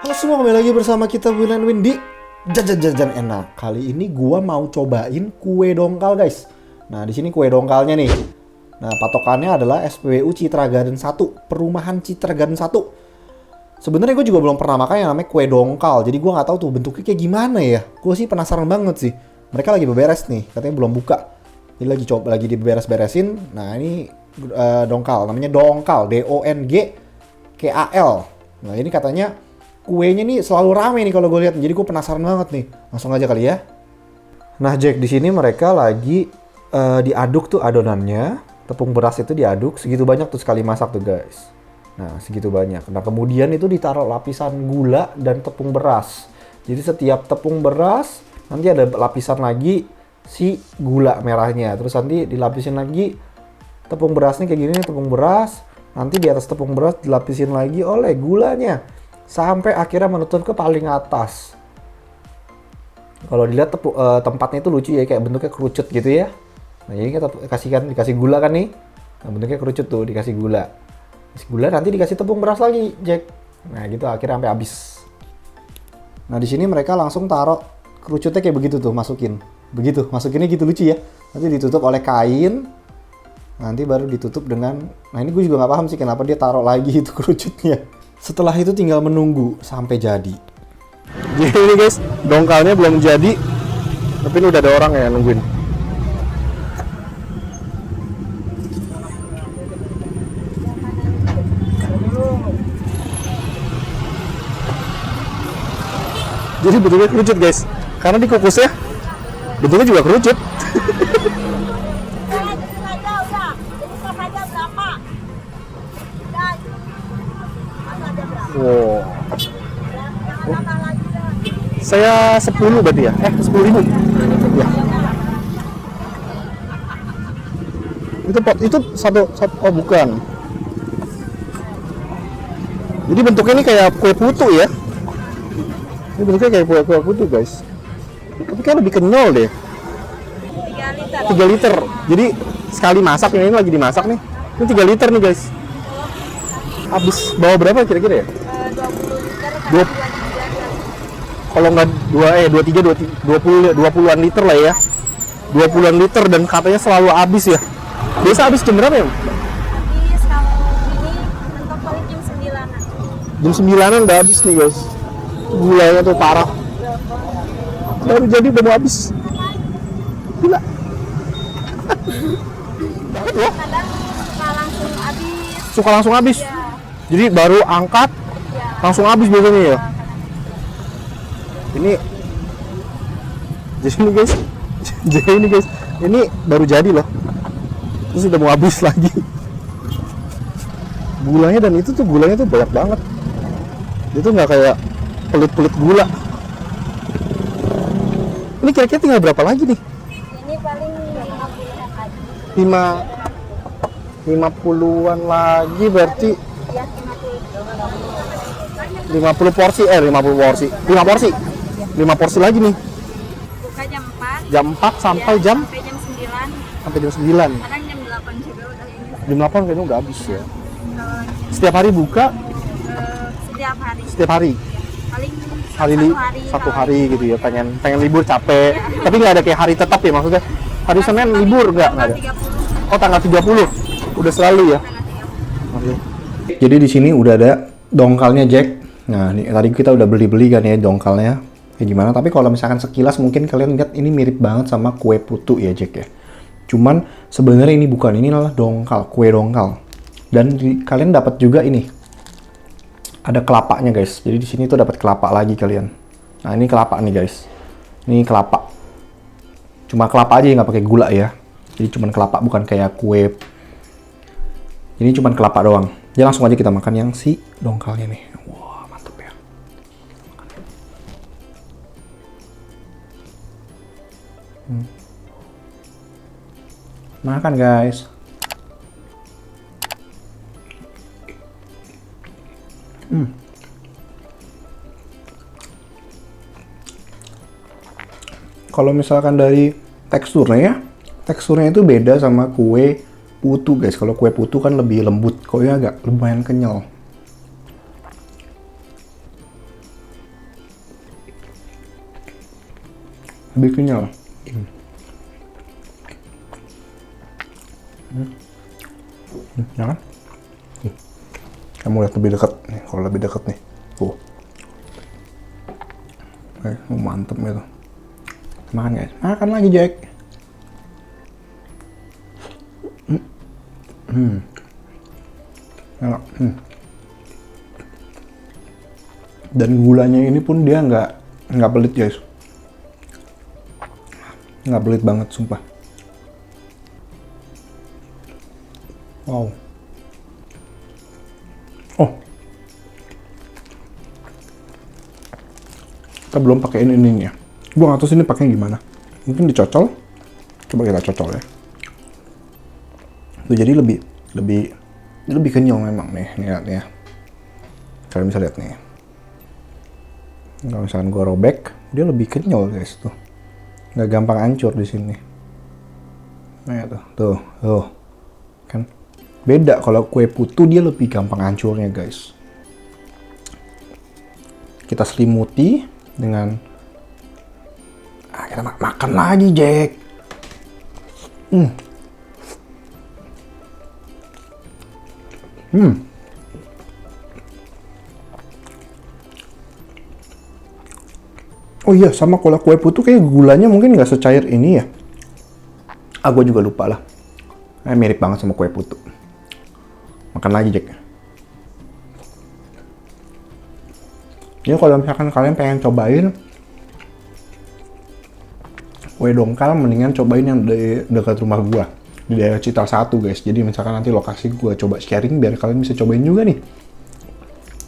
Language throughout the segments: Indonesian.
Halo semua, kembali lagi bersama kita Will and Win di Jajan Enak. Kali ini gua mau cobain kue dongkal, guys. Nah, di sini kue dongkalnya nih. Nah, patokannya adalah SPBU Citra Garden 1, Perumahan Citra Garden 1. Sebenarnya gue juga belum pernah makan yang namanya kue dongkal. Jadi gua nggak tahu tuh bentuknya kayak gimana ya. Gue sih penasaran banget sih. Mereka lagi beberes nih, katanya belum buka. Jadi lagi diberes-beresin. Nah, ini dongkal, namanya dongkal, DONGKAL. Nah, ini katanya kuenya nih selalu rame nih kalau gue lihat, jadi gue penasaran banget nih. Langsung aja kali ya. Nah, Jack, di sini mereka lagi diaduk tuh adonannya, tepung beras itu diaduk segitu banyak tuh sekali masak tuh guys. Nah, segitu banyak. Nah, kemudian itu ditaruh lapisan gula dan tepung beras. Jadi setiap tepung beras nanti ada lapisan lagi si gula merahnya. Terus nanti dilapisin lagi tepung berasnya kayak gini nih, tepung beras. Nanti di atas tepung beras dilapisin lagi oleh gulanya. Sampai akhirnya menutup ke paling atas. Kalau dilihat tempatnya itu lucu ya, kayak bentuknya kerucut gitu ya. Nah, ini kita dikasih gula kan nih. Nah, bentuknya kerucut tuh, dikasih gula. Dikasih gula, nanti dikasih tepung beras lagi, Jack. Nah, gitu akhirnya sampai habis. Nah, di sini mereka langsung taruh kerucutnya kayak begitu tuh, masukin. Begitu, masukinnya gitu, lucu ya. Nanti ditutup oleh kain. Nanti baru ditutup dengan, nah ini gue juga nggak paham sih kenapa dia taruh lagi itu kerucutnya. Setelah itu tinggal menunggu sampai jadi. Jadi ini guys, dongkalnya belum jadi, tapi ini udah ada orang ya nungguin. Jadi bentuknya kerucut guys, karena dikukusnya bentuknya juga kerucut. Wow. Saya 10 berarti ya? 10.000. Ya. Itu satu oh bukan. Jadi bentuknya ini kayak kue putu ya. Ini bentuknya kayak kue putu guys. Tapi kayak lebih kenyal deh. 3 liter. Jadi sekali masak, ini lagi dimasak nih. Ini 3 liter nih guys. Habis bawa berapa kira-kira ya? 20 liter. Kalau nggak 20-an liter lah ya. 20-an liter dan katanya selalu habis ya. Biasa habis jam berapa ya? Habis kalau ini mentok paling jam 9-an. Jam 9-an udah habis nih guys. Gulanya tuh parah. Baru jadi udah mau habis. Gila. Kadang suka langsung habis. Suka langsung habis. Ya. Jadi baru angkat langsung habis biasanya ya. Ini ini baru jadi loh. Terus udah mau habis lagi. Gulanya, dan itu tuh gulanya tuh banyak banget. Itu nggak kayak pelit-pelit gula. Ini kira-kira tinggal berapa lagi nih? Ini paling 50-an lagi berarti. ya 50. 50 porsi, 50 porsi. 5 porsi. 5 porsi lagi nih. Buka jam 4. Jam 4 sampai jam Sampai jam 9. sampai jam 9. Kadang jam 8 juga udah ini. Jam 8 kayaknya udah habis ya. Kalau Setiap hari buka, setiap hari. setiap hari. Paling Satu hari gitu ya. Pengen libur capek. Tapi nggak ada kayak hari tetap ya maksudnya. Hari Senin libur nggak ada. 30. Oh, tanggal 30. Udah selalu ya. Oke. Jadi di sini udah ada dongkalnya Jack. Nah, ini tadi kita udah beli kan ya dongkalnya. Kayak gimana? Tapi kalau misalkan sekilas mungkin kalian lihat ini mirip banget sama kue putu ya Jack ya. Cuman sebenarnya ini bukan, ini adalah dongkal, kue dongkal. Dan kalian dapat juga ini. Ada kelapanya guys. Jadi di sini tuh dapat kelapa lagi kalian. Nah, ini kelapa nih guys. Ini kelapa. Cuma kelapa aja, nggak pakai gula ya. Jadi cuman kelapa, bukan kayak kue. Ini cuman kelapa doang. Jadi langsung aja kita makan yang si dongkalnya nih. Wah, mantep ya. Makan guys. Kalau misalkan dari teksturnya itu beda sama kue putu guys. Kalau kue putu kan lebih lembut, kok ya agak lumayan kenyal. lebih kenyal. Ya kan? Kamu lihat lebih dekat nih, kalau lebih dekat nih. Mantep gitu. Makan guys, makan lagi Jack. Enak. Dan gulanya ini pun dia nggak pelit guys, nggak pelit banget sumpah. Wow. Oh, kita belum pakein ininya. Gua nggak tahu sini pakai gimana. Mungkin dicocol. Coba kita cocol ya. Tuh jadi lebih kenyal memang nih lihat ya. Kalian bisa lihat nih. Kalau misalkan gua robek, dia lebih kenyal guys tuh. Nggak gampang hancur di sini. Nah tuh. Kan beda kalau kue putu dia lebih gampang hancurnya guys. Kita selimuti dengan kita makan lagi Jack. Oh iya, sama kalau kue putu kayak gulanya mungkin nggak secair ini ya. Gue juga lupa lah. Mirip banget sama kue putu. Makan lagi Jack. Jadi kalau misalkan kalian pengen cobain kue dongkal, mendingan cobain yang di dekat rumah gua di daerah Citra 1 guys. Jadi misalkan nanti lokasi gua coba sharing biar kalian bisa cobain juga nih.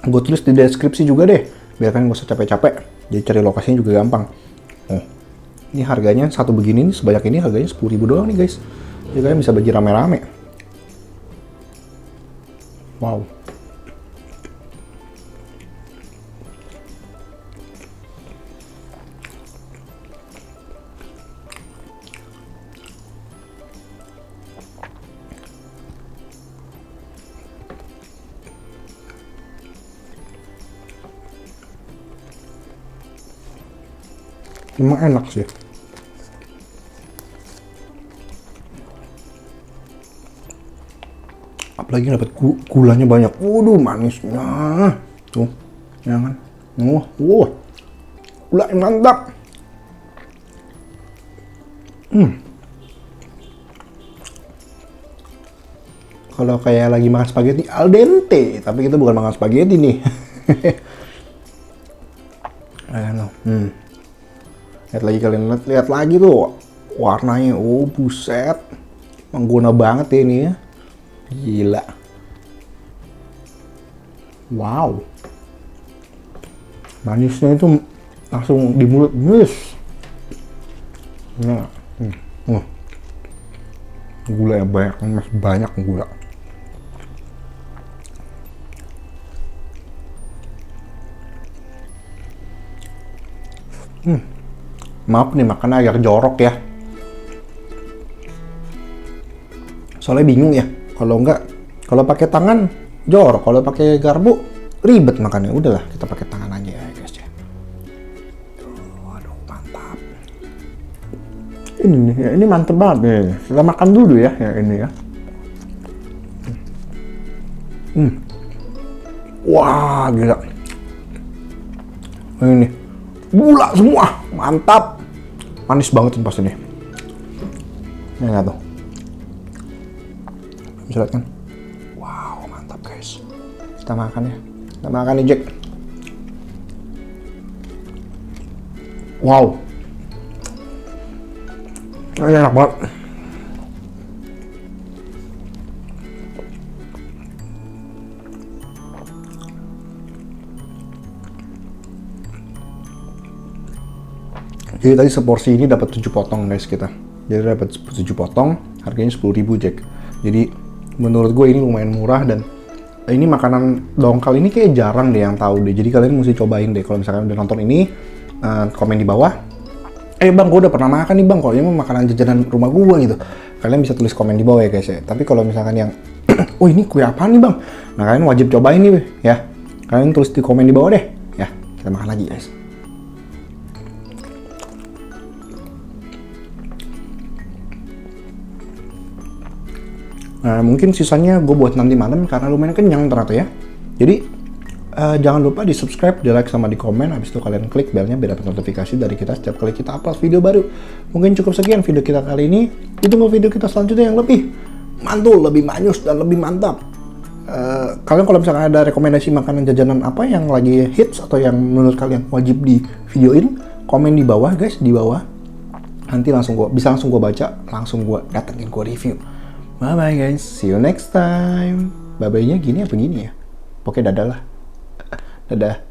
Gue tulis di deskripsi juga deh, biar kalian gak usah capek-capek. Jadi cari lokasinya juga gampang. Ini harganya satu begini nih, sebanyak ini harganya 10.000 doang nih guys. Jadi kalian bisa bagi rame-rame. Wow. Emang enak sih. Apalagi dapat gulanya banyak. Waduh, manisnya. Tuh, ya kan? Gula yang mantap. Kalau kayak lagi makan spaghetti al dente, tapi kita bukan makan spaghetti nih. Lihat lagi kalian, lihat lagi tuh warnanya. Buset, mengguna banget ya ini ya. Gila. Wow. Manisnya itu langsung di mulut. Nah, gula yang banyak, masih banyak gula. Maaf nih makannya agak jorok ya. Soalnya bingung ya. Kalau pakai tangan jorok, kalau pakai garpu ribet makannya. Udahlah, kita pakai tangan aja ya guys ya. Waduh, mantap. Ini nih, ya, ini mantep banget nih. Kita makan dulu ya, ini ya. Wah, gila. Ini gula semua, mantap. Manis banget ini pasti nih. Ini nggak tuh. Bisa lihat kan? Wow, mantap guys. Kita makan ya. Kita makan nih Jack. Wow. Ini enak banget. Jadi tadi seporsi ini dapat 7 potong guys kita. Jadi dapat 7 potong, harganya 10.000 Jack. Jadi menurut gue ini lumayan murah dan ini makanan dongkal ini kayak jarang deh yang tahu deh. Jadi kalian mesti cobain deh kalau misalkan udah nonton ini, komen di bawah. Bang, gue udah pernah makan nih bang, kalau ini makanan jajanan rumah gue gitu. Kalian bisa tulis komen di bawah ya guys ya. Tapi kalau misalkan yang, oh ini kue apa nih bang? Nah kalian wajib cobain nih ya. Kalian tulis di komen di bawah deh. Ya, kita makan lagi guys. Nah, mungkin sisanya gue buat nanti malam karena lumayan kenyang ternyata ya. Jadi jangan lupa di subscribe, di like sama di komen. Habis itu kalian klik belnya biar dapat notifikasi dari kita setiap kali kita upload video baru. Mungkin cukup sekian video kita kali ini. Ditunggu video kita selanjutnya yang lebih mantul, lebih manyus dan lebih mantap. Kalian kalau misalkan ada rekomendasi makanan jajanan apa yang lagi hits atau yang menurut kalian wajib di videoin, komen di bawah guys, di bawah. Nanti langsung gue baca, langsung gue datengin gue review. Bye bye guys, see you next time. Bye bye nya gini apa gini ya? Pokoknya dadah lah. Dadah.